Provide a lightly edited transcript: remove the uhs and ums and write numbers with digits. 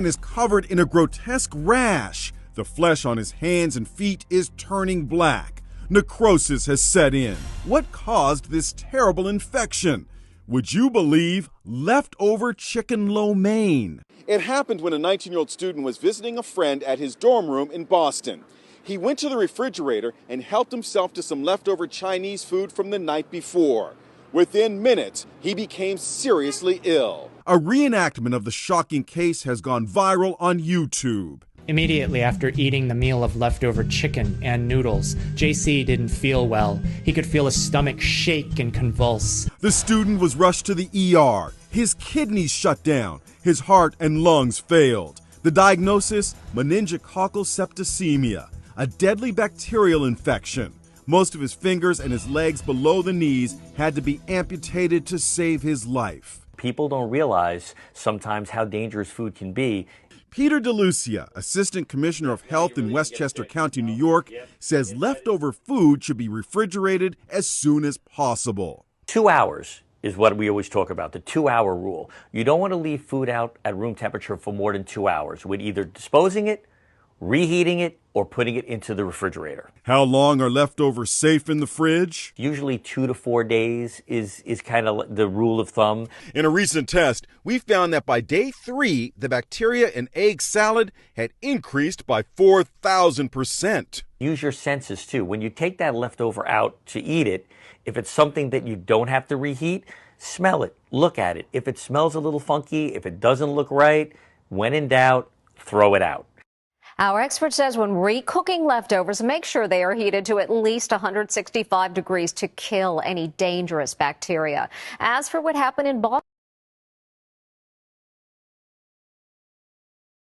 is covered in a grotesque rash. The flesh on his hands and feet is turning black. Necrosis has set in. What caused this terrible infection? Would you believe leftover chicken lo mein? It happened when a 19-year-old student was visiting a friend at his dorm room in Boston. He went to the refrigerator and helped himself to some leftover Chinese food from the night before. Within minutes, he became seriously ill. A reenactment of the shocking case has gone viral on YouTube. Immediately after eating the meal of leftover chicken and noodles, JC didn't feel well. He could feel his stomach shake and convulse. The student was rushed to the ER. His kidneys shut down. His heart and lungs failed. The diagnosis? Meningococcal septicemia, a deadly bacterial infection. Most of his fingers and his legs below the knees had to be amputated to save his life. People don't realize sometimes how dangerous food can be. Peter DeLucia, Assistant Commissioner of Health in Westchester County, New York, says leftover food should be refrigerated as soon as possible. 2 hours is what we always talk about, the 2-hour rule. You don't want to leave food out at room temperature for more than 2 hours with either disposing it, reheating it, or putting it into the refrigerator. How long are leftovers safe in the fridge? Usually 2 to 4 days is kind of the rule of thumb. In a recent test, we found that by day 3, the bacteria in egg salad had increased by 4,000%. Use your senses too. When you take that leftover out to eat it, if it's something that you don't have to reheat, smell it, look at it. If it smells a little funky, if it doesn't look right, when in doubt, throw it out. Our expert says when recooking leftovers, make sure they are heated to at least 165 degrees to kill any dangerous bacteria. As for what happened in Boston,